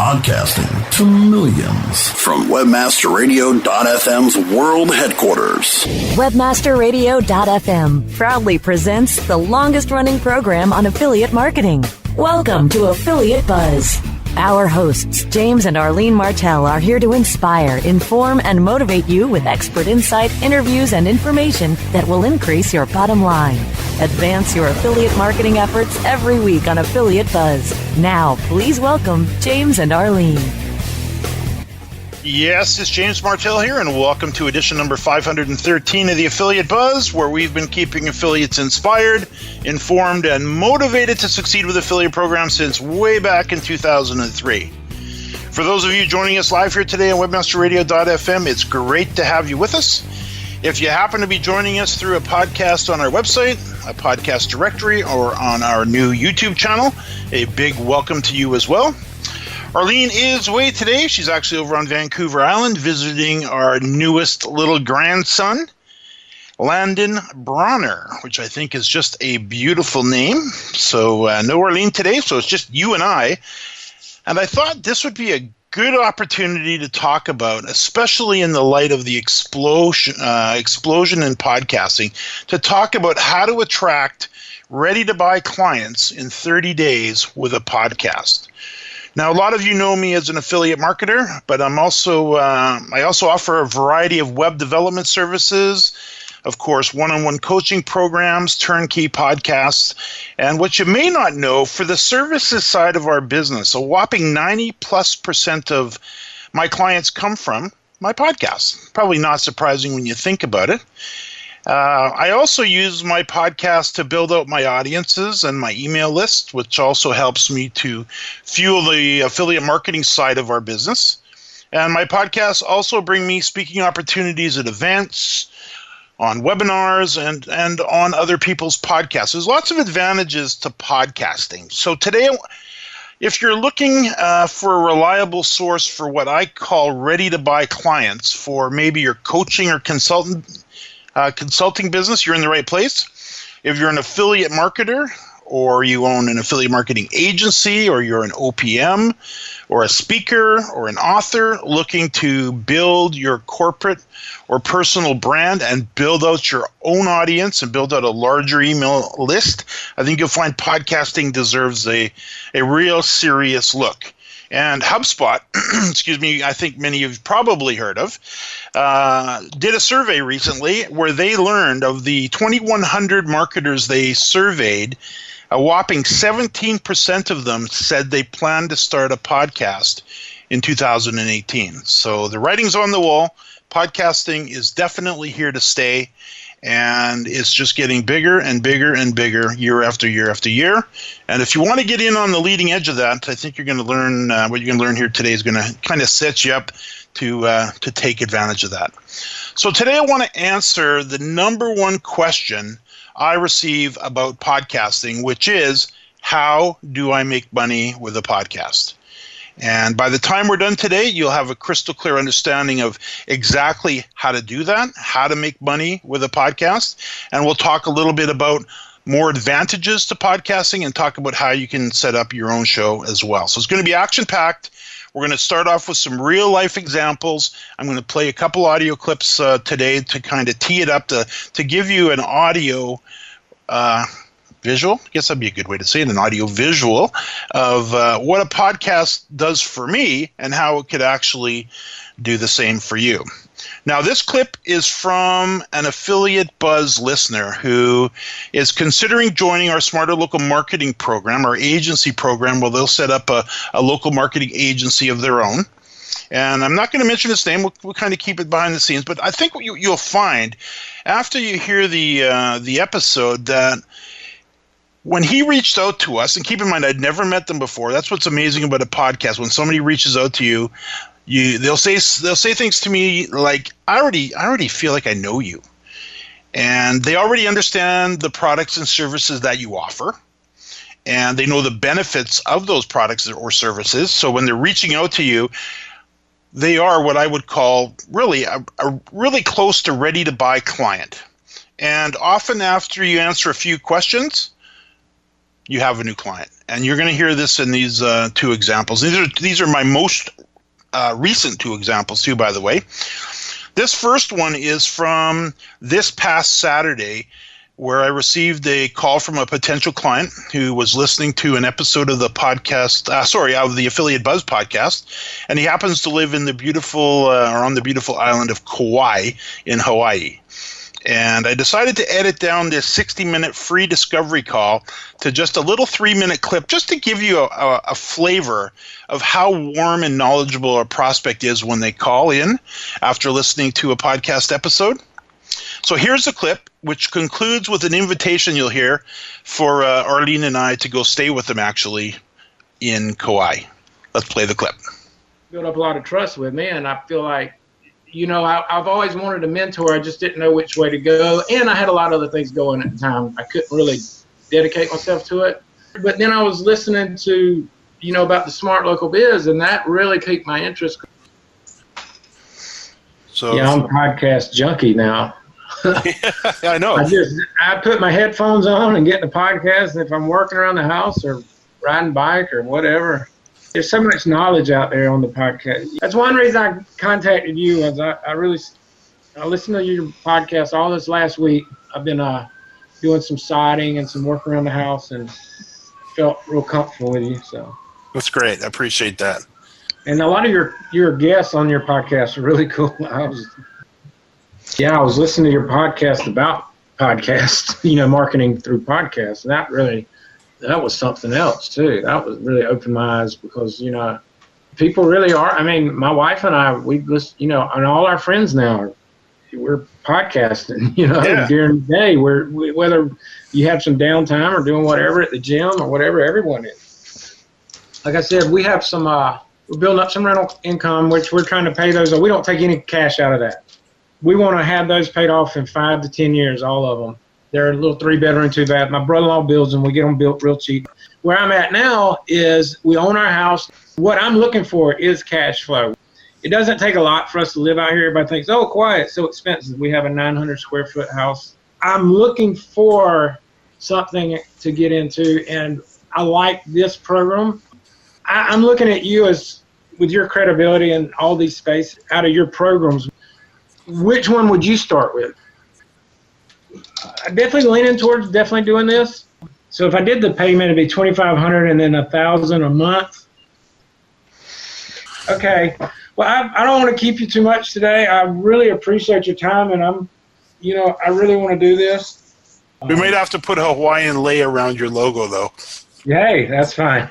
Podcasting to millions from WebmasterRadio.fm's world headquarters. WebmasterRadio.fm proudly presents the longest-running program on affiliate marketing. Welcome to Affiliate Buzz. Our hosts, James and Arlene Martell, are here to inspire, inform, and motivate you with expert insight, interviews, and information that will increase your bottom line. Advance your affiliate marketing efforts every week on Affiliate Buzz. Now, please welcome James and Arlene. Yes, it's James Martell here, and welcome to edition number 513 of the Affiliate Buzz, where we've been keeping affiliates inspired, informed, and motivated to succeed with affiliate programs since way back in 2003. For those of you joining us live here today on webmasterradio.fm, it's great to have you with us. If you happen to be joining us through a podcast on our website, a podcast directory, or on our new YouTube channel, a big welcome to you as well. Arlene is away today. She's actually over on Vancouver Island visiting our newest little grandson, Landon Bronner, which I think is just a beautiful name. So no Arlene today, so it's just you and I. And I thought this would be a good opportunity to talk about, especially in the light of the explosion in podcasting, to talk about how to attract ready-to-buy clients in 30 days with a podcast. Now, a lot of you know me as an affiliate marketer, but I also offer a variety of web development services, of course, one-on-one coaching programs, turnkey podcasts, and what you may not know, for the services side of our business, a whopping 90+% of my clients come from my podcast. Probably not surprising when you think about it. I also use my podcast to build out my audiences and my email list, which also helps me to fuel the affiliate marketing side of our business. And my podcasts also bring me speaking opportunities at events, on webinars, and on other people's podcasts. There's lots of advantages to podcasting. So today, if you're looking for a reliable source for what I call ready-to-buy clients for maybe your coaching or consulting business, you're in the right place. If you're an affiliate marketer, or you own an affiliate marketing agency, or you're an OPM, or a speaker, or an author looking to build your corporate or personal brand and build out your own audience and build out a larger email list, I think you'll find podcasting deserves a real serious look. And HubSpot, excuse me, I think many of you probably heard of, did a survey recently where they learned of the 2,100 marketers they surveyed, a whopping 17% of them said they plan to start a podcast in 2018. So the writing's on the wall. Podcasting is definitely here to stay, and it's just getting bigger and bigger and bigger year after year after year. And if you want to get in on the leading edge of that, I think you're going to learn what you're going to learn here today is going to kind of set you up to take advantage of that. So today I want to answer the number one question I receive about podcasting, which is, how do I make money with a podcast? And by the time we're done today, you'll have a crystal clear understanding of exactly how to do that, how to make money with a podcast. And we'll talk a little bit about more advantages to podcasting and talk about how you can set up your own show as well. So it's going to be action-packed. We're going to start off with some real-life examples. I'm going to play a couple audio clips today to kind of tee it up to give you an audio visual, I guess that'd be a good way to say it, an audio visual of what a podcast does for me and how it could actually do the same for you. Now, this clip is from an Affiliate Buzz listener who is considering joining our Smarter Local Marketing program, our agency program, where they'll set up a local marketing agency of their own. And I'm not going to mention his name. We'll kind of keep it behind the scenes. But I think what you'll find after you hear the episode that when he reached out to us, and keep in mind, I'd never met them before. That's what's amazing about a podcast. When somebody reaches out to you, they'll say things to me like, I already feel like I know you. And they already understand the products and services that you offer. And they know the benefits of those products or services. So when they're reaching out to you, they are what I would call really a really close to ready to buy client. And often after you answer a few questions, you have a new client. And you're going to hear this in these two examples. These are my most recent two examples too, by the way. This first one is from this past Saturday, where I received a call from a potential client who was listening to an episode of the podcast, of the Affiliate Buzz podcast, and he happens to live in the beautiful, on the beautiful island of Kauai in Hawaii. And I decided to edit down this 60-minute free discovery call to just a little 3-minute clip, just to give you a flavor of how warm and knowledgeable a prospect is when they call in after listening to a podcast episode. So here's a clip, which concludes with an invitation you'll hear for Arlene and I to go stay with them, actually, in Kauai. Let's play the clip. Built up a lot of trust with me, and I feel like, I've always wanted a mentor. I just didn't know which way to go. And I had a lot of other things going at the time. I couldn't really dedicate myself to it. But then I was listening to, about the Smart Local Biz, and that really piqued my interest. So I'm a podcast junkie now. I know. I put my headphones on and get in the podcast, and if I'm working around the house or riding bike or whatever, there's so much knowledge out there on the podcast. That's one reason I contacted you. Was I listened to your podcast all this last week. I've been doing some siding and some work around the house, and felt real comfortable with you. So that's great. I appreciate that. And a lot of your guests on your podcast are really cool. I was listening to your podcast about podcasts, marketing through podcasts, and that was something else too. That was really opened my eyes because, people really are. I mean, my wife and I, we listen, and all our friends now, we're podcasting, during the day, whether you have some downtime or doing whatever at the gym or whatever, everyone is. Like I said, we have some, we're building up some rental income, which we're trying to pay those. We don't take any cash out of that. We want to have those paid off in 5 to 10 years, all of them. They're a little 3-bedroom, 2-bath. My brother-in-law builds them. We get them built real cheap. Where I'm at now is we own our house. What I'm looking for is cash flow. It doesn't take a lot for us to live out here. Everybody thinks, oh, quiet, it's so expensive. We have a 900 square foot house. I'm looking for something to get into, and I like this program. I'm looking at you as, with your credibility and all these space out of your programs, which one would you start with? I'm definitely leaning towards doing this. So if I did the payment, it'd be $2,500 and then $1,000 a month. Okay. Well, I don't want to keep you too much today. I really appreciate your time, and I really want to do this. We might have to put a Hawaiian lei around your logo, though. Hey, that's fine.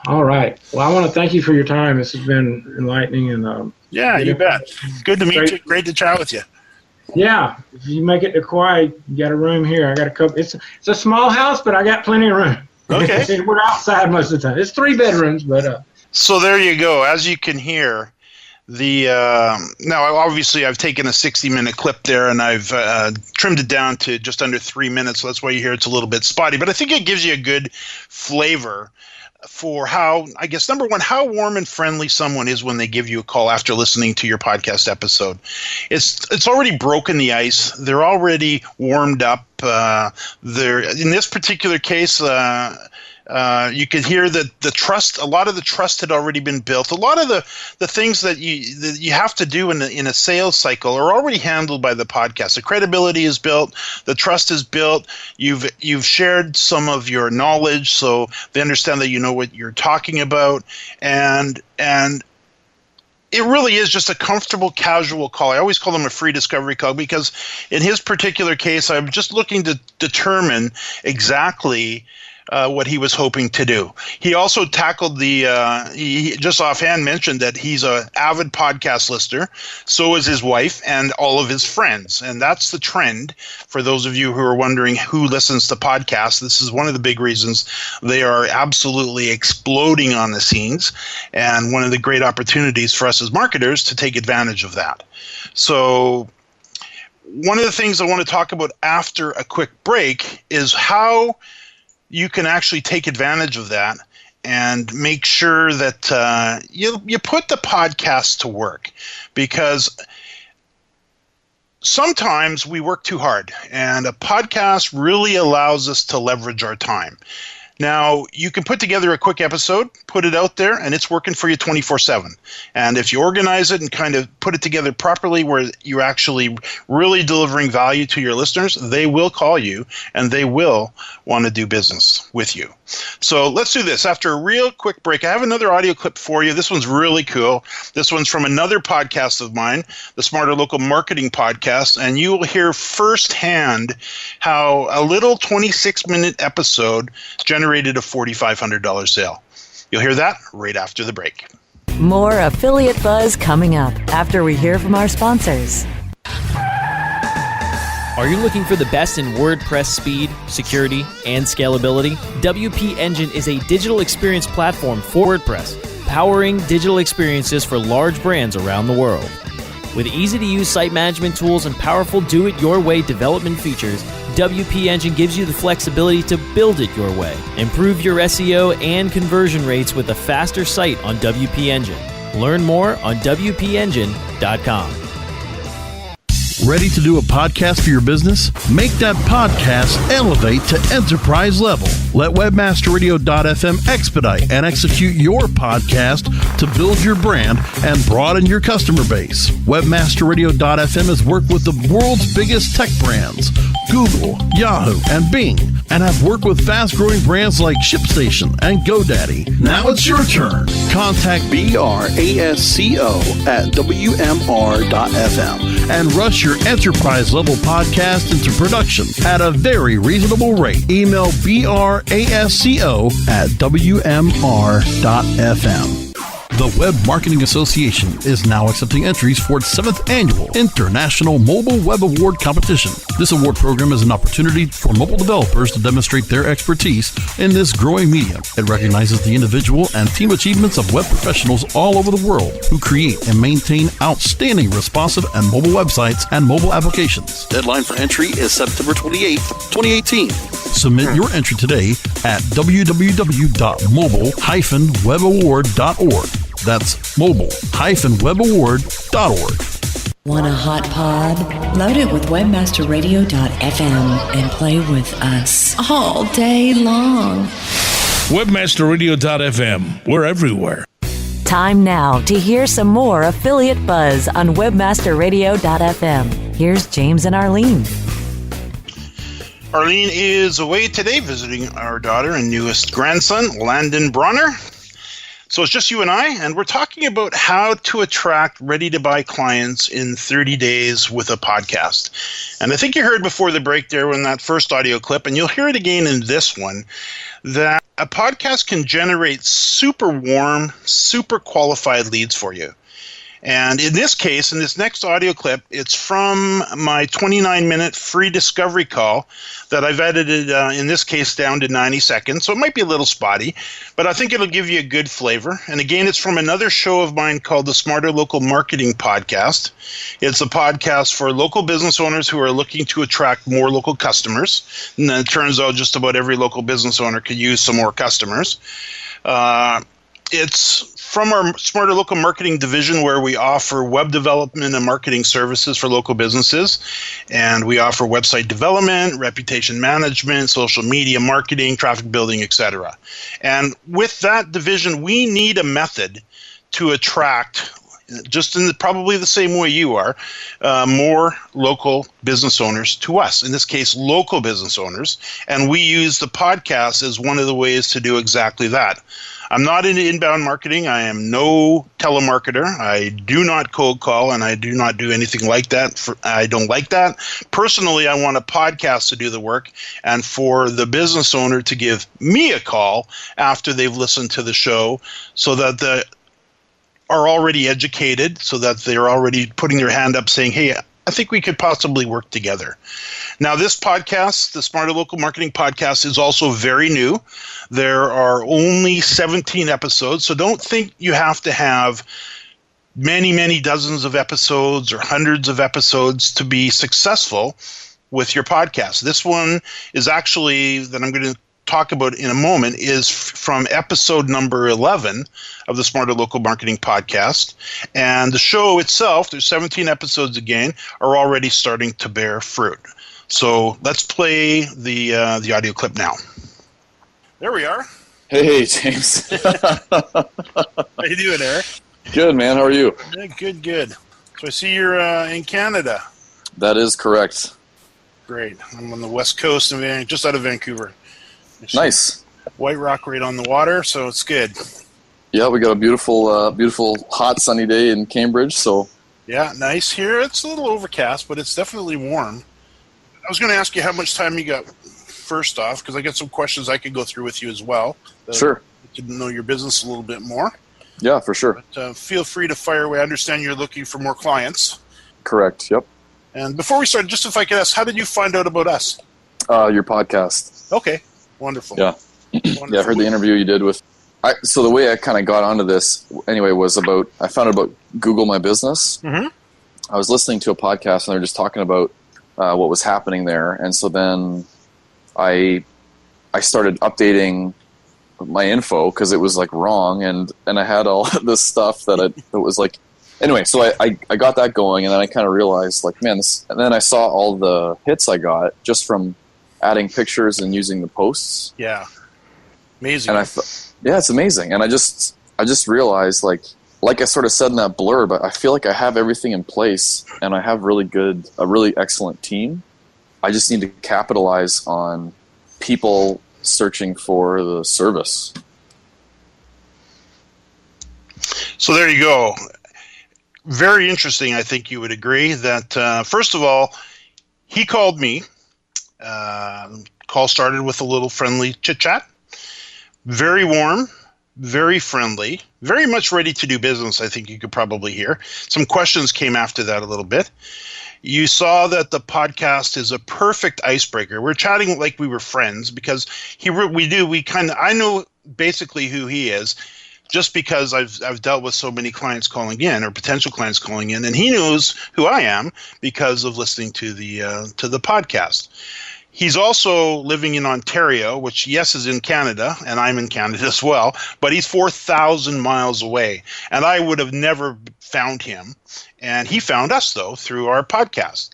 All right. Well, I want to thank you for your time. This has been enlightening, and yeah, you bet. Good to meet you. Great to chat with you. Yeah, if you make it to Kauai, you got a room here. I got a couple. It's a small house, but I got plenty of room. Okay. We're outside most of the time. It's 3 bedrooms, but. So there you go. As you can hear, now obviously I've taken a 60-minute clip there and I've trimmed it down to just under 3 minutes. So that's why you hear it's a little bit spotty. But I think it gives you a good flavor for how, I guess, number one, how warm and friendly someone is when they give you a call after listening to your podcast episode. It's already broken the ice. They're already warmed up. In this particular case, you could hear that a lot of the trust had already been built. A lot of the things that you have to do in a sales cycle are already handled by the podcast. The credibility is built, the trust is built. You've shared some of your knowledge, so they understand that you know what you're talking about, and it really is just a comfortable, casual call. I always call them a free discovery call because in his particular case, I'm just looking to determine exactly what he was hoping to do. He also tackled he just offhand mentioned that he's an avid podcast listener. So is his wife and all of his friends. And that's the trend for those of you who are wondering who listens to podcasts. This is one of the big reasons they are absolutely exploding on the scenes, and one of the great opportunities for us as marketers to take advantage of that. So one of the things I want to talk about after a quick break is how you can actually take advantage of that and make sure that you put the podcast to work, because sometimes we work too hard, and a podcast really allows us to leverage our time. Now, you can put together a quick episode, put it out there, and it's working for you 24/7. And if you organize it and kind of put it together properly where you're actually really delivering value to your listeners, they will call you and they will want to do business with you. So let's do this. After a real quick break, I have another audio clip for you. This one's really cool. This one's from another podcast of mine, the Smarter Local Marketing Podcast, and you will hear firsthand how a little 26-minute episode generated a $4,500 sale. You'll hear that right after the break. More Affiliate Buzz coming up after we hear from our sponsors. Are you looking for the best in WordPress speed, security, and scalability? WP Engine is a digital experience platform for WordPress, powering digital experiences for large brands around the world. With easy-to-use site management tools and powerful do-it-your-way development features, WP Engine gives you the flexibility to build it your way. Improve your SEO and conversion rates with a faster site on WP Engine. Learn more on WPEngine.com. Ready to do a podcast for your business? Make that podcast elevate to enterprise level. Let webmasterradio.fm expedite and execute your podcast to build your brand and broaden your customer base. Webmasterradio.fm has worked with the world's biggest tech brands, Google, Yahoo, and Bing, and have worked with fast-growing brands like ShipStation and GoDaddy. Now it's your turn. Contact BRASCO at WMR.fm and rush your enterprise-level podcast into production at a very reasonable rate. Email BRASCO at WMR.fm. The Web Marketing Association is now accepting entries for its 7th annual International Mobile Web Award competition. This award program is an opportunity for mobile developers to demonstrate their expertise in this growing medium. It recognizes the individual and team achievements of web professionals all over the world who create and maintain outstanding responsive and mobile websites and mobile applications. Deadline for entry is September 28th, 2018. Submit your entry today at www.mobile-webaward.org. That's mobile-webaward.org. Want a hot pod? Load it with webmasterradio.fm and play with us all day long. Webmasterradio.fm. We're everywhere. Time now to hear some more Affiliate Buzz on webmasterradio.fm. Here's James and Arlene. Arlene is away today visiting our daughter and newest grandson, Landon Bronner. So it's just you and I, and we're talking about how to attract ready-to-buy clients in 30 days with a podcast. And I think you heard before the break there in that first audio clip, and you'll hear it again in this one, that a podcast can generate super warm, super qualified leads for you. And in this case, in this next audio clip, it's from my 29-minute free discovery call that I've edited, in this case, down to 90 seconds. So it might be a little spotty, but I think it'll give you a good flavor. And again, it's from another show of mine called the Smarter Local Marketing Podcast. It's a podcast for local business owners who are looking to attract more local customers. And it turns out just about every local business owner could use some more customers. It's from our Smarter Local Marketing division, where we offer web development and marketing services for local businesses. And we offer website development, reputation management, social media marketing, traffic building, etc. And with that division, we need a method to attract, just in probably the same way you are, more local business owners to us. In this case, local business owners. And we use the podcast as one of the ways to do exactly that. I'm not in inbound marketing. I am no telemarketer. I do not cold call, and I do not do anything like that. I don't like that. Personally, I want a podcast to do the work and for the business owner to give me a call after they've listened to the show so that they are already educated, so that they're already putting their hand up saying, hey, I think we could possibly work together. Now, this podcast, the Smarter Local Marketing Podcast, is also very new. There are only 17 episodes, so don't think you have to have many, many dozens of episodes or hundreds of episodes to be successful with your podcast. This one is actually, that I'm going to talk about in a moment, is from episode number 11 of the Smarter Local Marketing Podcast. And the show itself, there's 17 episodes again, are already starting to bear fruit. So let's play the audio clip now. There we are. Hey, James. How you doing, Eric? Good, man. How are you? Yeah, good. So I see you're in Canada. That is correct. Great. I'm on the west coast, just out of Vancouver. Nice. White Rock right on the water, so it's good. Yeah, we got a beautiful, hot, sunny day in Cambridge. So yeah, nice here. It's a little overcast, but it's definitely warm. I was going to ask you how much time you got first off, because I got some questions I could go through with you as well. Sure. To know your business a little bit more. Yeah, for sure. But feel free to fire away. I understand you're looking for more clients. Correct. Yep. And before we start, just if I could ask, how did you find out about us? Your podcast. Okay. Wonderful. Yeah. Wonderful. Yeah, I heard the interview you did with. So the way I kind of got onto this anyway was I found out about Google My Business. Mm-hmm. I was listening to a podcast and they were just talking about what was happening there, and so then I started updating my info because it was like wrong, and I had all this stuff that was like. Anyway, so I got that going, and then I kind of realized, like, man, and then I saw all the hits I got just from adding pictures and using the posts. Yeah. Amazing. And yeah, it's amazing. And I just realized, like I sort of said in that blurb, I feel like I have everything in place, and I have a really excellent team. I just need to capitalize on people searching for the service. So there you go. Very interesting. I think you would agree that, first of all, he called me. Call started with a little friendly chit-chat. Very warm, very friendly, very much ready to do business, I think you could probably hear. Some questions came after that a little bit. You saw that the podcast is a perfect icebreaker. We're chatting like we were friends because I know basically who he is. Just because I've dealt with so many clients calling in or potential clients calling in, and he knows who I am because of listening to the podcast. He's also living in Ontario, which yes is in Canada, and I'm in Canada as well. But he's 4,000 miles away, and I would have never found him. And he found us though through our podcast.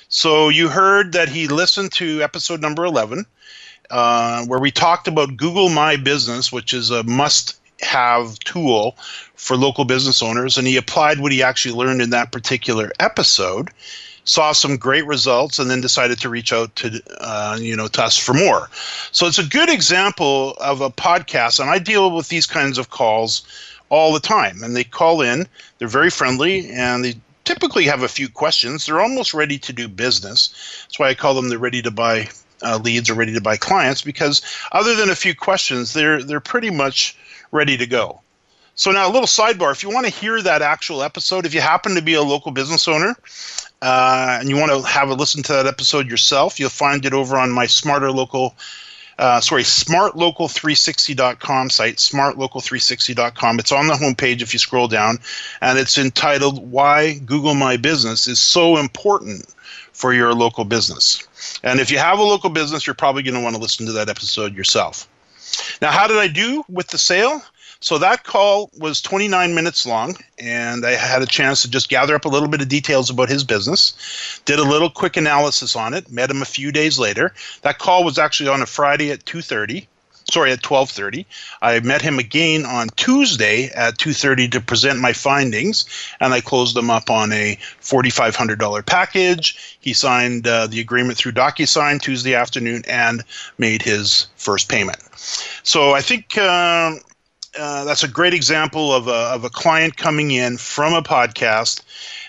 So you heard that he listened to episode number 11, where we talked about Google My Business, which is a must-have tool for local business owners, and he applied what he actually learned in that particular episode, saw some great results, and then decided to reach out to us for more. So it's a good example of a podcast, and I deal with these kinds of calls all the time, and they call in, they're very friendly, and they typically have a few questions. They're almost ready to do business. That's why I call them the ready to buy leads or ready to buy clients, because other than a few questions, they're pretty much ready to go. So now a little sidebar, if you want to hear that actual episode, if you happen to be a local business owner and you want to have a listen to that episode yourself, you'll find it over on my smartlocal360.com site, smartlocal360.com. It's on the homepage if you scroll down, and it's entitled Why Google My Business is So Important for Your Local Business. And if you have a local business, you're probably going to want to listen to that episode yourself. Now, how did I do with the sale? So that call was 29 minutes long, and I had a chance to just gather up a little bit of details about his business, did a little quick analysis on it, met him a few days later. That call was actually on a Friday at 12:30. I met him again on Tuesday at 2:30 to present my findings, and I closed him up on a $4,500 package. He signed the agreement through DocuSign Tuesday afternoon and made his first payment. So I think that's a great example of a client coming in from a podcast,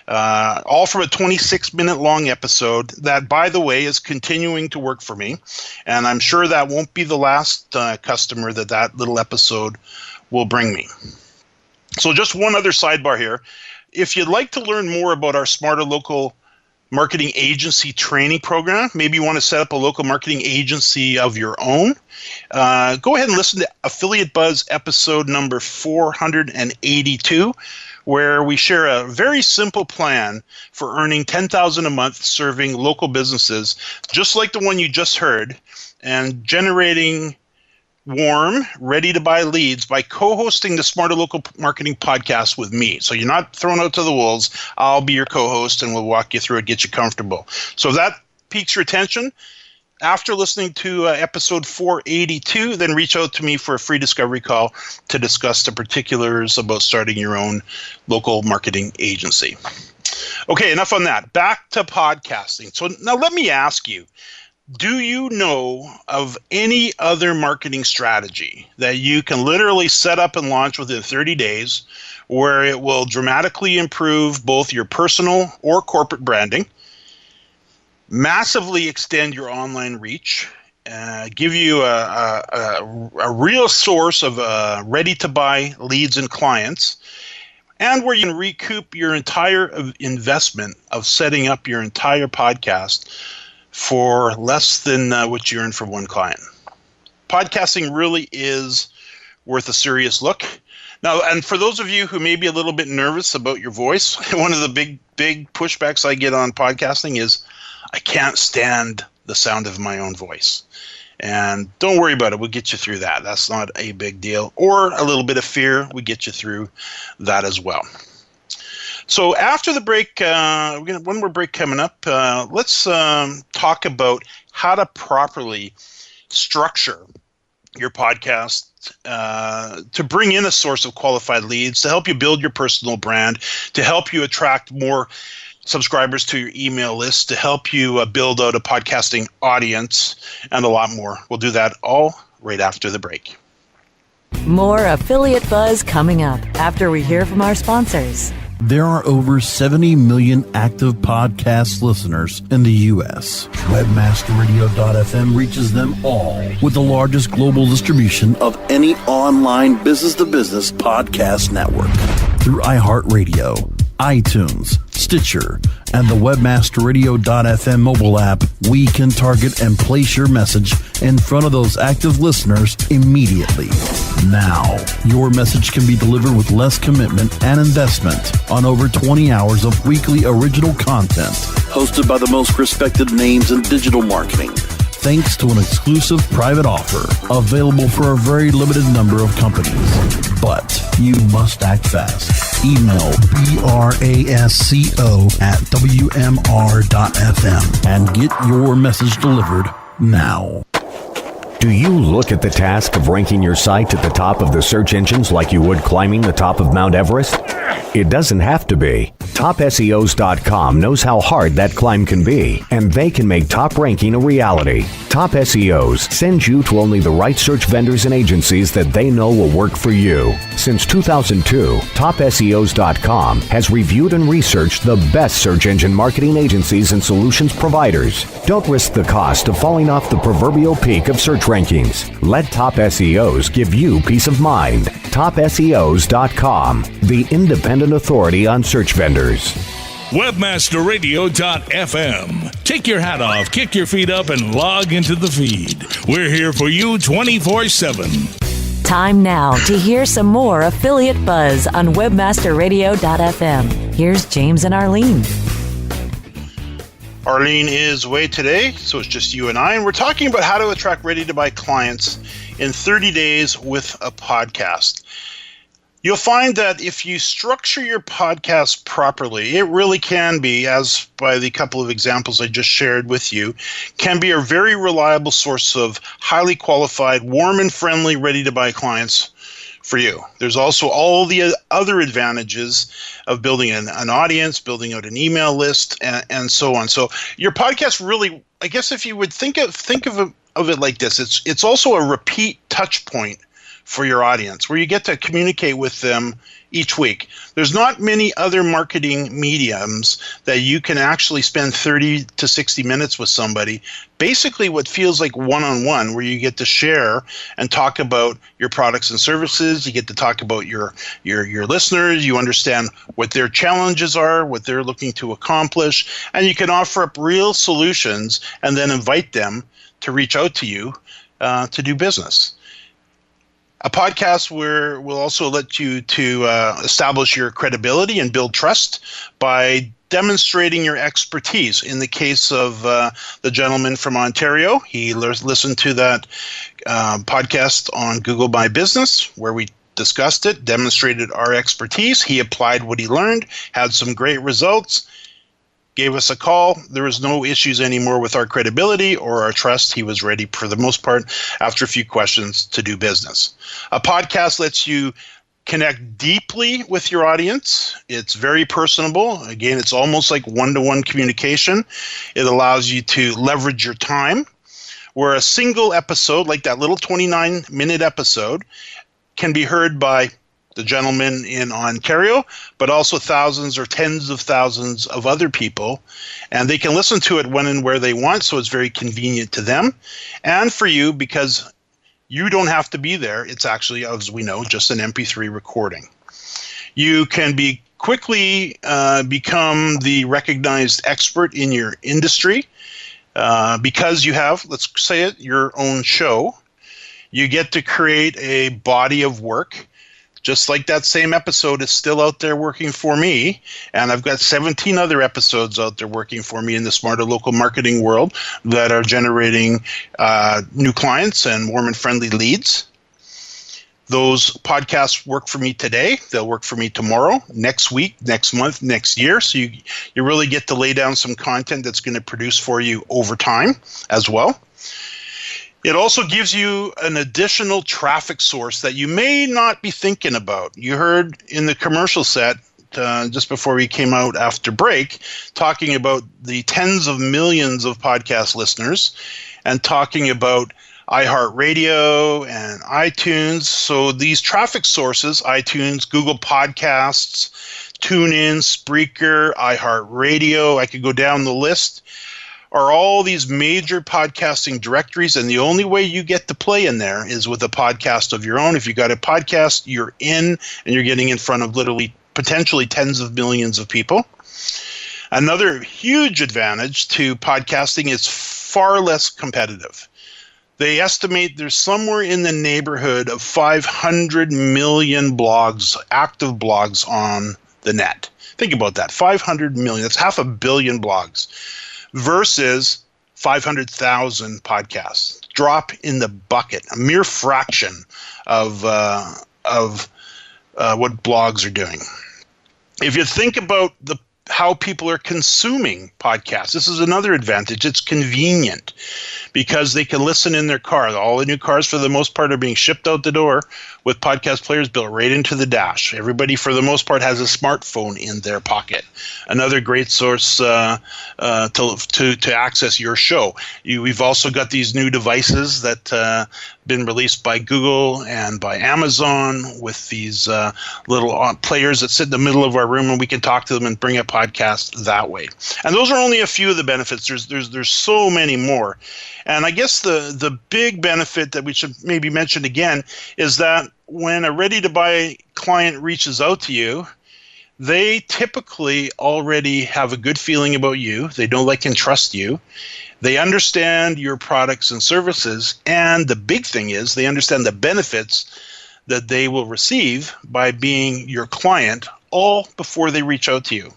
all from a 26-minute long episode that, by the way, is continuing to work for me. And I'm sure that won't be the last customer that little episode will bring me. So just one other sidebar here. If you'd like to learn more about our Smarter Local Marketing Agency training program, maybe you want to set up a local marketing agency of your own, go ahead and listen to Affiliate Buzz episode number 482, where we share a very simple plan for earning $10,000 a month serving local businesses, just like the one you just heard, and generating warm, ready-to-buy leads by co-hosting the Smarter Local Marketing podcast with me. So you're not thrown out to the wolves. I'll be your co-host, and we'll walk you through it, get you comfortable. So if that piques your attention, after listening to episode 482, then reach out to me for a free discovery call to discuss the particulars about starting your own local marketing agency. Okay, enough on that. Back to podcasting. So now let me ask you, do you know of any other marketing strategy that you can literally set up and launch within 30 days where it will dramatically improve both your personal or corporate branding, massively extend your online reach, give you a real source of ready-to-buy leads and clients, and where you can recoup your entire investment of setting up your entire podcast for less than what you earn for one client? Podcasting really is worth a serious look. Now, and for those of you who may be a little bit nervous about your voice, one of the big pushbacks I get on podcasting is I can't stand the sound of my own voice. And don't worry about it. We'll get you through that. That's not a big deal. Or a little bit of fear, we get you through that as well. So after the break, we got one more break coming up. Let's talk about how to properly structure your podcast to bring in a source of qualified leads, to help you build your personal brand, to help you attract more subscribers to your email list, to help you build out a podcasting audience, and a lot more. We'll do that all right after the break. More Affiliate Buzz coming up after we hear from our sponsors. There are over 70 million active podcast listeners in the U.S. Webmasterradio.fm reaches them all with the largest global distribution of any online business-to-business podcast network. Through iHeartRadio, iTunes, Stitcher, and the Webmasterradio.fm mobile app, we can target and place your message in front of those active listeners immediately. Now, your message can be delivered with less commitment and investment on over 20 hours of weekly original content, hosted by the most respected names in digital marketing, thanks to an exclusive private offer available for a very limited number of companies. But you must act fast. Email brasco@wmr.fm and get your message delivered now. Do you look at the task of ranking your site at the top of the search engines like you would climbing the top of Mount Everest? It doesn't have to be. TopSEOs.com knows how hard that climb can be, and they can make top ranking a reality. Top SEOs sends you to only the right search vendors and agencies that they know will work for you. Since 2002, TopSEOs.com has reviewed and researched the best search engine marketing agencies and solutions providers. Don't risk the cost of falling off the proverbial peak of search rankings. Let Top SEOs give you peace of mind. TopSEOs.com, the independent authority on search vendors. Webmasterradio.fm. Take your hat off, kick your feet up, and log into the feed. We're here for you 24/7. Time now to hear some more Affiliate Buzz on Webmasterradio.fm. Here's James and Arlene. Arlene is away today, so it's just you and I, and we're talking about how to attract ready-to-buy clients in 30 days with a podcast. You'll find that if you structure your podcast properly, it really can be, as by the couple of examples I just shared with you, can be a very reliable source of highly qualified, warm and friendly, ready-to-buy clients for you. There's also all the other advantages of building an audience, building out an email list, and so on. So your podcast really, I guess if you would think of it like this, it's also a repeat touch point for your audience, where you get to communicate with them each week. There's not many other marketing mediums that you can actually spend 30 to 60 minutes with somebody, basically what feels like one-on-one, where you get to share and talk about your products and services. You get to talk about your listeners. You understand what their challenges are, what they're looking to accomplish, and you can offer up real solutions and then invite them to reach out to you to do business. A podcast where will also let you to establish your credibility and build trust by demonstrating your expertise. In the case of the gentleman from Ontario, he listened to that podcast on Google My Business, where we discussed it, demonstrated our expertise. He applied what he learned, had some great results, gave us a call. There was no issues anymore with our credibility or our trust. He was ready, for the most part, after a few questions, to do business. A podcast lets you connect deeply with your audience. It's very personable. Again, it's almost like one-to-one communication. It allows you to leverage your time, where a single episode, like that little 29-minute episode, can be heard by the gentleman in Ontario, but also thousands or tens of thousands of other people. And they can listen to it when and where they want, so it's very convenient to them and for you, because you don't have to be there. It's actually, as we know, just an MP3 recording. You can quickly become the recognized expert in your industry because you have, let's say it, your own show. You get to create a body of work. Just like that same episode is still out there working for me, and I've got 17 other episodes out there working for me in the Smarter Local Marketing world that are generating new clients and warm and friendly leads. Those podcasts work for me today. They'll work for me tomorrow, next week, next month, next year. So you really get to lay down some content that's going to produce for you over time as well. It also gives you an additional traffic source that you may not be thinking about. You heard in the commercial set, just before we came out after break, talking about the tens of millions of podcast listeners and talking about iHeartRadio and iTunes. So these traffic sources, iTunes, Google Podcasts, TuneIn, Spreaker, iHeartRadio, I could go down the list, are all these major podcasting directories, and the only way you get to play in there is with a podcast of your own. If you got a podcast, you're in, and you're getting in front of literally potentially tens of millions of people. Another huge advantage to podcasting is far less competitive. They estimate there's somewhere in the neighborhood of 500 million blogs, active blogs on the net. Think about that, 500 million. That's 500 million blogs. Versus 500,000 podcasts. Drop in the bucket, a mere fraction of what blogs are doing. If you think about how people are consuming podcasts, this is another advantage. It's convenient because they can listen in their car. All the new cars, for the most part, are being shipped out the door with podcast players built right into the dash. Everybody, for the most part, has a smartphone in their pocket. Another great source to access your show. We've also got these new devices that been released by Google and by Amazon with these little players that sit in the middle of our room, and we can talk to them and bring a podcast that way. And those are only a few of the benefits. There's so many more. And I guess the big benefit that we should maybe mention again is that when a ready-to-buy client reaches out to you, they typically already have a good feeling about you. They know, like, and trust you. They understand your products and services, and the big thing is they understand the benefits that they will receive by being your client all before they reach out to you.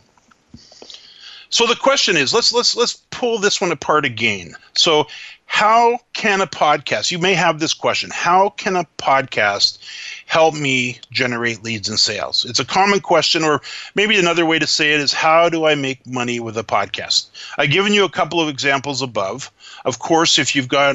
So the question is, let's pull this one apart again. So how can a podcast, you may have this question, how can a podcast help me generate leads and sales? It's a common question, or maybe another way to say it is, how do I make money with a podcast? I've given you a couple of examples above. Of course, if you've got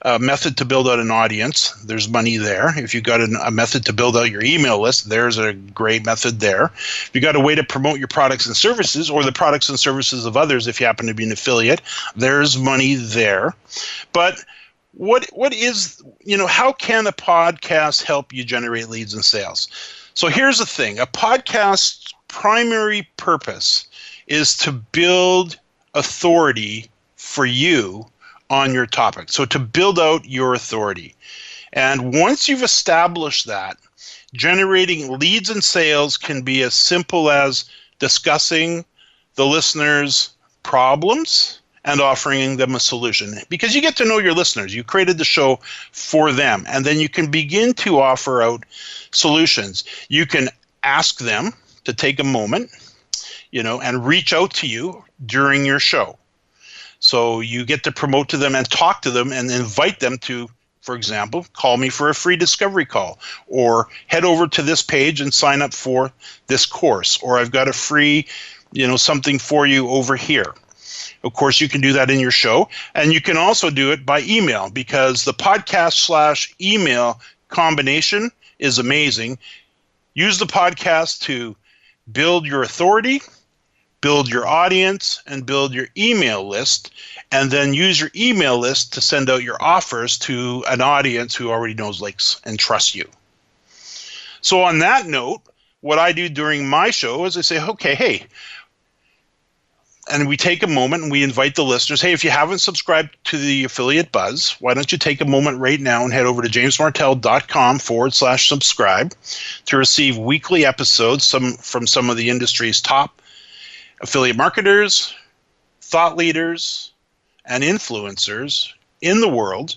a method to build out an audience, there's money there. If you've got a method to build out your email list, there's a great method there. If you've got a way to promote your products and services, or the products and services of others, if you happen to be an affiliate, there's money there. But what is, how can a podcast help you generate leads and sales? So here's the thing. A podcast's primary purpose is to build authority for you on your topic. So to build out your authority. And once you've established that, generating leads and sales can be as simple as discussing the listener's problems and offering them a solution. Because you get to know your listeners. You created the show for them. And then you can begin to offer out solutions. You can ask them to take a moment, and reach out to you during your show. So you get to promote to them and talk to them and invite them to, for example, call me for a free discovery call, or head over to this page and sign up for this course, or I've got a free something for you over here. Of course, you can do that in your show, and you can also do it by email, because the podcast/email combination is amazing. Use the podcast to build your authority, build your audience, and build your email list, and then use your email list to send out your offers to an audience who already knows, likes, and trusts you. So on that note, what I do during my show is I say, okay, hey, and we take a moment and we invite the listeners, hey, if you haven't subscribed to the Affiliate Buzz, why don't you take a moment right now and head over to jamesmartell.com/subscribe to receive weekly episodes from some of the industry's top affiliate marketers, thought leaders, and influencers in the world.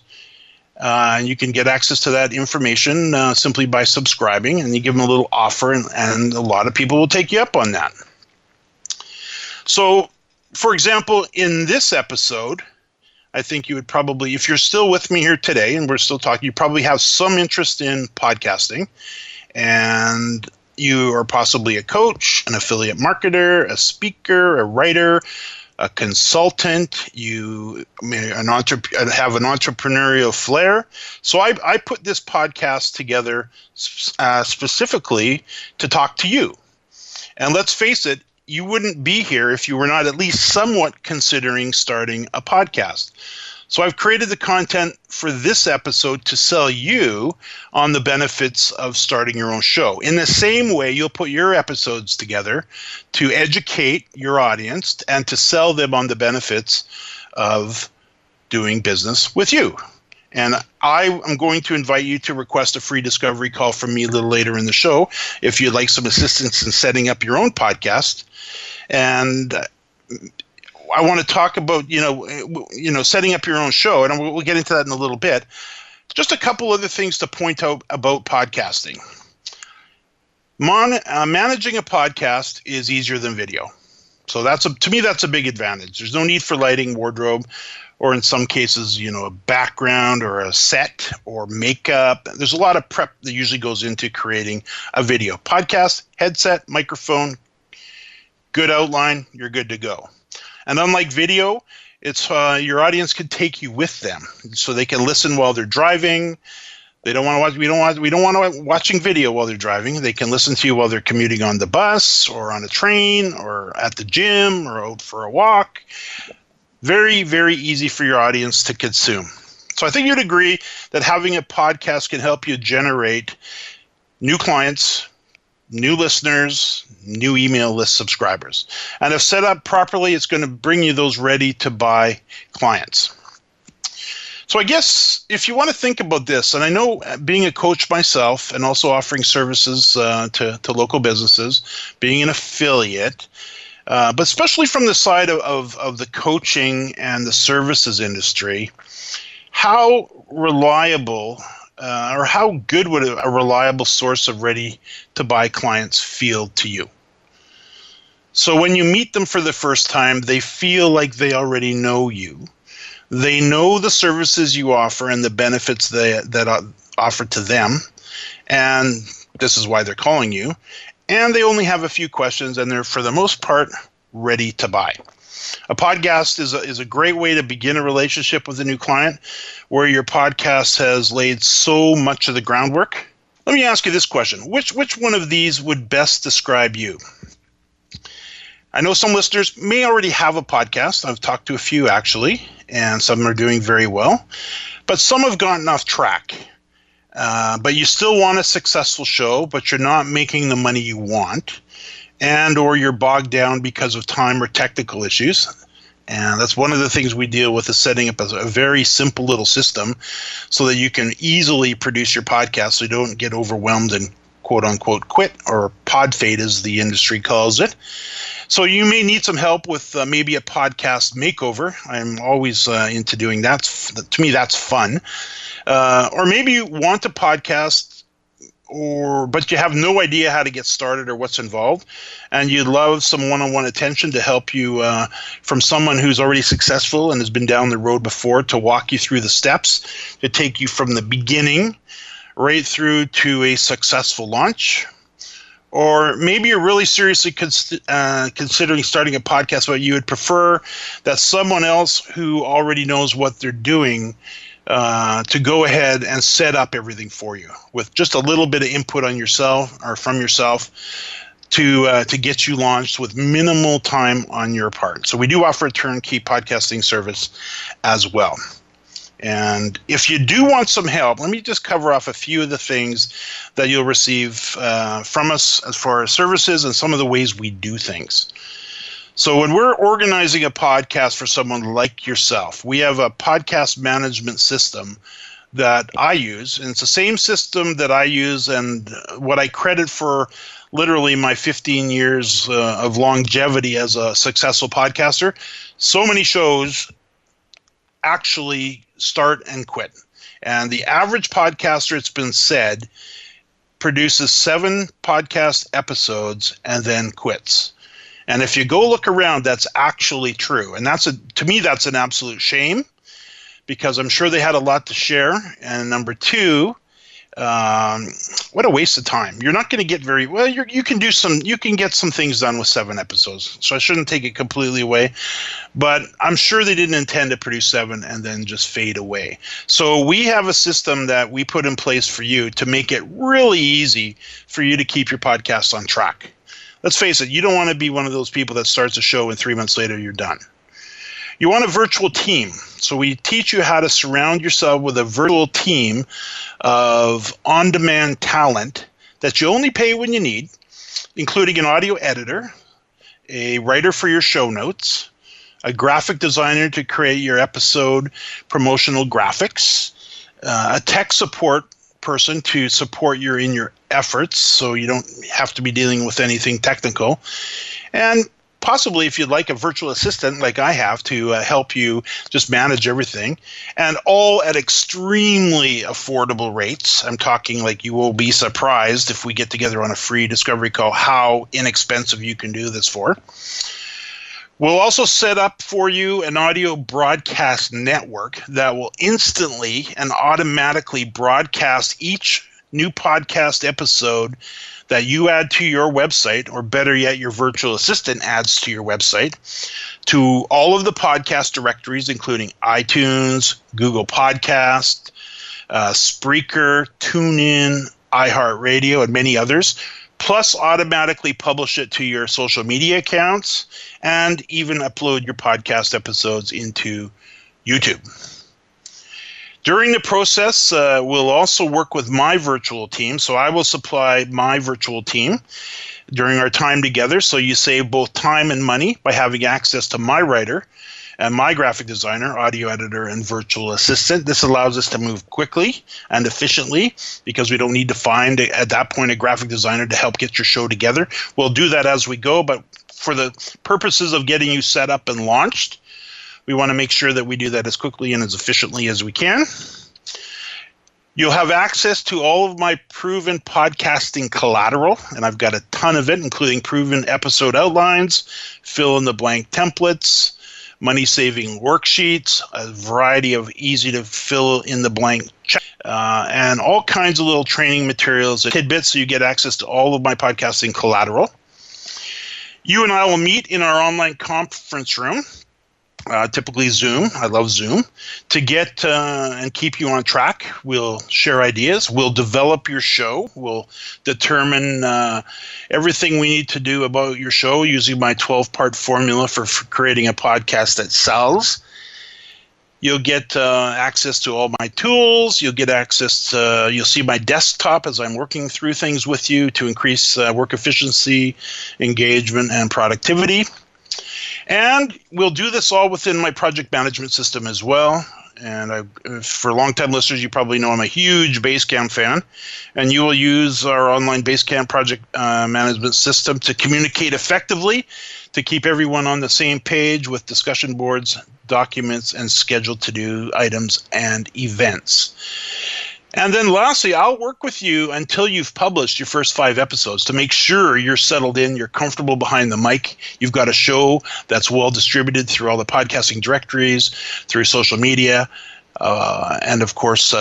And you can get access to that information simply by subscribing, and you give them a little offer, and a lot of people will take you up on that. So, for example, in this episode, I think you would probably, if you're still with me here today and we're still talking, you probably have some interest in podcasting, and you are possibly a coach, an affiliate marketer, a speaker, a writer, a consultant, you have an entrepreneurial flair. So I put this podcast together specifically to talk to you. And let's face it, you wouldn't be here if you were not at least somewhat considering starting a podcast. So I've created the content for this episode to sell you on the benefits of starting your own show. In the same way, you'll put your episodes together to educate your audience and to sell them on the benefits of doing business with you. And I am going to invite you to request a free discovery call from me a little later in the show if you'd like some assistance in setting up your own podcast. And I want to talk about, setting up your own show, and we'll get into that in a little bit. Just a couple other things to point out about podcasting. Managing a podcast is easier than video. So to me, that's a big advantage. There's no need for lighting, wardrobe, or in some cases, a background or a set or makeup. There's a lot of prep that usually goes into creating a video. Podcast, headset, microphone, good outline, you're good to go. And unlike video, it's your audience can take you with them, so they can listen while they're driving. They don't want to watch. We don't want to watching video while they're driving. They can listen to you while they're commuting on the bus or on a train or at the gym or out for a walk. Very, very easy for your audience to consume. So I think you'd agree that having a podcast can help you generate new clients, new listeners, new email list subscribers. And if set up properly, it's going to bring you those ready-to-buy clients. So I guess if you want to think about this, and I know being a coach myself and also offering services to local businesses, being an affiliate, but especially from the side of the coaching and the services industry, how reliable or how good would a reliable source of ready-to-buy clients feel to you? So when you meet them for the first time, they feel like they already know you. They know the services you offer and the benefits that are offered to them, and this is why they're calling you. And they only have a few questions, and they're, for the most part, ready to buy. A podcast is a great way to begin a relationship with a new client where your podcast has laid so much of the groundwork. Let me ask you this question. Which one of these would best describe you? I know some listeners may already have a podcast. I've talked to a few, actually, and some are doing very well. But some have gotten off track. But you still want a successful show, but you're not making the money you want, and or you're bogged down because of time or technical issues. And that's one of the things we deal with, is setting up a very simple little system so that you can easily produce your podcast so you don't get overwhelmed and quote-unquote quit, or pod fade as the industry calls it. So you may need some help with maybe a podcast makeover. I'm always into doing that. To me, that's fun. Or maybe you want a podcast, but you have no idea how to get started or what's involved, and you'd love some one-on-one attention to help you from someone who's already successful and has been down the road before, to walk you through the steps, to take you from the beginning right through to a successful launch. Or maybe you're really seriously considering starting a podcast, but you would prefer that someone else who already knows what they're doing to go ahead and set up everything for you with just a little bit of input on yourself or from yourself to get you launched with minimal time on your part. So we do offer a turnkey podcasting service as well. And if you do want some help, let me just cover off a few of the things that you'll receive from us as far as services and some of the ways we do things. So when we're organizing a podcast for someone like yourself, we have a podcast management system that I use. And it's the same system that I use and what I credit for literally my 15 years of longevity as a successful podcaster. So many shows actually start and quit. And the average podcaster, it's been said, produces 7 podcast episodes and then quits. And if you go look around, that's actually true. And to me, that's an absolute shame because I'm sure they had a lot to share. And number 2, what a waste of time. You're not going to get very well. You can get some things done with 7 episodes. So I shouldn't take it completely away, but I'm sure they didn't intend to produce 7 and then just fade away. So we have a system that we put in place for you to make it really easy for you to keep your podcast on track. Let's face it, you don't want to be one of those people that starts a show and 3 months later you're done. You want a virtual team. So we teach you how to surround yourself with a virtual team of on-demand talent that you only pay when you need, including an audio editor, a writer for your show notes, a graphic designer to create your episode promotional graphics, a tech support person to support you in your efforts so you don't have to be dealing with anything technical, and possibly, if you'd like, a virtual assistant like I have to help you just manage everything, and all at extremely affordable rates. I'm talking like you will be surprised if we get together on a free discovery call how inexpensive you can do this for. We'll also set up for you an audio broadcast network that will instantly and automatically broadcast each new podcast episode that you add to your website, or better yet, your virtual assistant adds to your website, to all of the podcast directories, including iTunes, Google Podcast, Spreaker, TuneIn, iHeartRadio, and many others, plus automatically publish it to your social media accounts and even upload your podcast episodes into YouTube. During the process, we'll also work with my virtual team. So I will supply my virtual team during our time together. So you save both time and money by having access to my writer and my graphic designer, audio editor, and virtual assistant. This allows us to move quickly and efficiently because we don't need to find, at that point, a graphic designer to help get your show together. We'll do that as we go, but for the purposes of getting you set up and launched, we want to make sure that we do that as quickly and as efficiently as we can. You'll have access to all of my proven podcasting collateral, and I've got a ton of it, including proven episode outlines, fill-in-the-blank templates, money-saving worksheets, a variety of easy-to-fill-in-the-blank checks, and all kinds of little training materials and tidbits so you get access to all of my podcasting collateral. You and I will meet in our online conference room, typically Zoom. I love Zoom. To get and keep you on track, we'll share ideas. We'll develop your show. We'll determine everything we need to do about your show using my 12-part formula for creating a podcast that sells. You'll get access to all my tools. You'll get access to, you'll see my desktop as I'm working through things with you to increase work efficiency, engagement, and productivity. And we'll do this all within my project management system as well. And for long-time listeners, you probably know I'm a huge Basecamp fan. And you will use our online Basecamp project management system to communicate effectively, to keep everyone on the same page with discussion boards, documents, and scheduled to-do items and events. And then lastly, I'll work with you until you've published your first 5 episodes to make sure you're settled in, you're comfortable behind the mic, you've got a show that's well distributed through all the podcasting directories, through social media, and of course,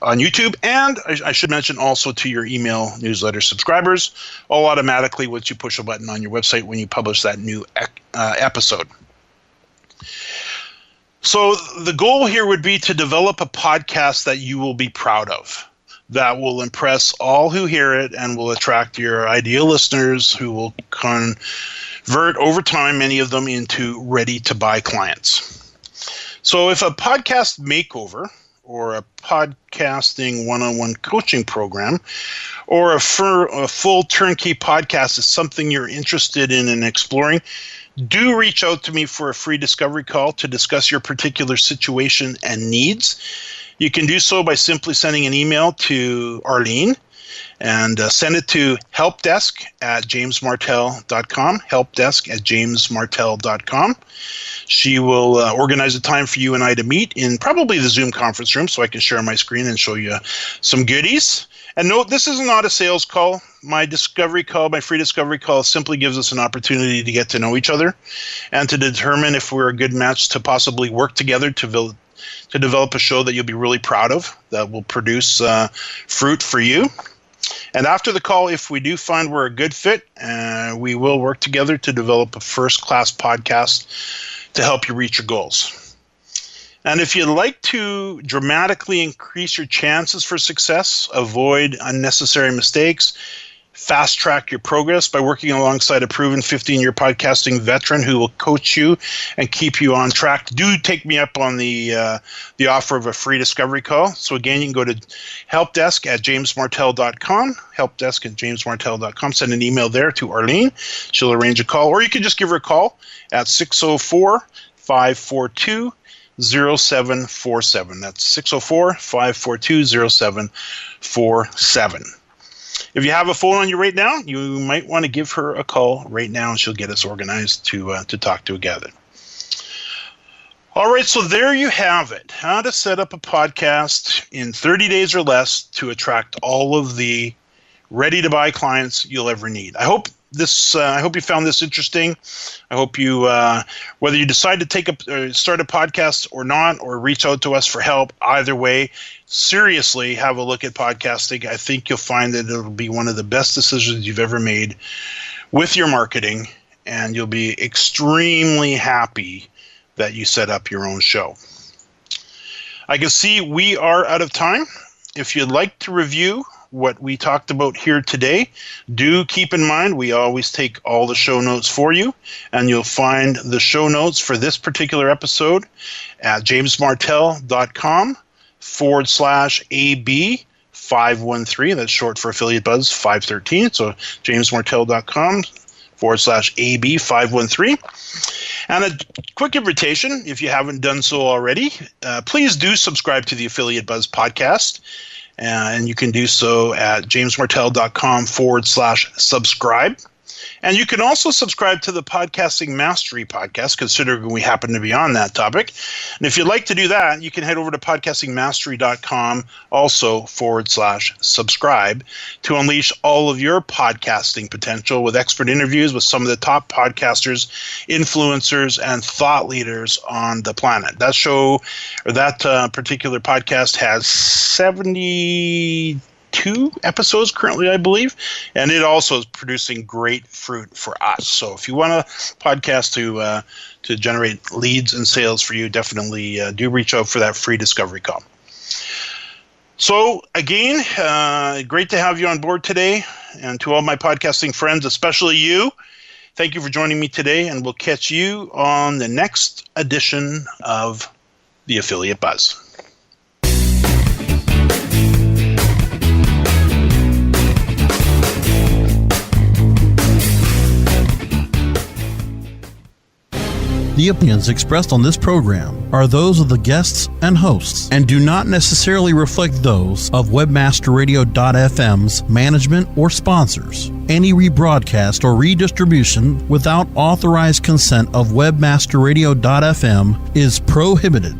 on YouTube, and I should mention also to your email newsletter subscribers, all automatically once you push a button on your website when you publish that new episode. So the goal here would be to develop a podcast that you will be proud of, that will impress all who hear it and will attract your ideal listeners who will convert over time, many of them, into ready-to-buy clients. So if a podcast makeover or a podcasting one-on-one coaching program or a full turnkey podcast is something you're interested in and exploring, do reach out to me for a free discovery call to discuss your particular situation and needs. You can do so by simply sending an email to Arlene and send it to helpdesk@jamesmartell.com, helpdesk@jamesmartell.com. She will organize a time for you and I to meet in probably the Zoom conference room so I can share my screen and show you some goodies. And note, this is not a sales call. My discovery call, my free discovery call, simply gives us an opportunity to get to know each other and to determine if we're a good match to possibly work together to develop a show that you'll be really proud of, that will produce fruit for you. And after the call, if we do find we're a good fit, we will work together to develop a first-class podcast to help you reach your goals. And if you'd like to dramatically increase your chances for success, avoid unnecessary mistakes, fast-track your progress by working alongside a proven 15-year podcasting veteran who will coach you and keep you on track, do take me up on the offer of a free discovery call. So again, you can go to helpdesk@jamesmartell.com, helpdesk@jamesmartell.com. Send an email there to Arlene. She'll arrange a call. Or you can just give her a call at 604-542-0747. That's 604-542-0747. If you have a phone on you right now, you might want to give her a call right now, and she'll get us organized to talk together. All right, so there you have it. How to set up a podcast in 30 days or less to attract all of the ready-to-buy clients you'll ever need. I hope you found this interesting. I hope you, whether you decide to start a podcast or not, or reach out to us for help, either way, seriously have a look at podcasting. I think you'll find that it'll be one of the best decisions you've ever made with your marketing, and you'll be extremely happy that you set up your own show. I can see we are out of time. If you'd like to review what we talked about here today, do keep in mind we always take all the show notes for you, and you'll find the show notes for this particular episode at jamesmartell.com/AB513. That's short for Affiliate Buzz 513. So jamesmartell.com/AB513. And a quick invitation, if you haven't done so already, please do subscribe to the Affiliate Buzz podcast. And you can do so at jamesmartell.com/subscribe. And you can also subscribe to the Podcasting Mastery podcast, considering we happen to be on that topic. And if you'd like to do that, you can head over to podcastingmastery.com also /subscribe to unleash all of your podcasting potential with expert interviews with some of the top podcasters, influencers, and thought leaders on the planet. That show, or that particular podcast, has 72 episodes currently, I believe, and it also is producing great fruit for us. So if you want a podcast to generate leads and sales for you, definitely do reach out for that free discovery call. So again, great to have you on board today, and to all my podcasting friends, especially you, thank you for joining me today, and we'll catch you on the next edition of the Affiliate Buzz. The opinions expressed on this program are those of the guests and hosts and do not necessarily reflect those of webmasterradio.fm's management or sponsors. Any rebroadcast or redistribution without authorized consent of webmasterradio.fm is prohibited.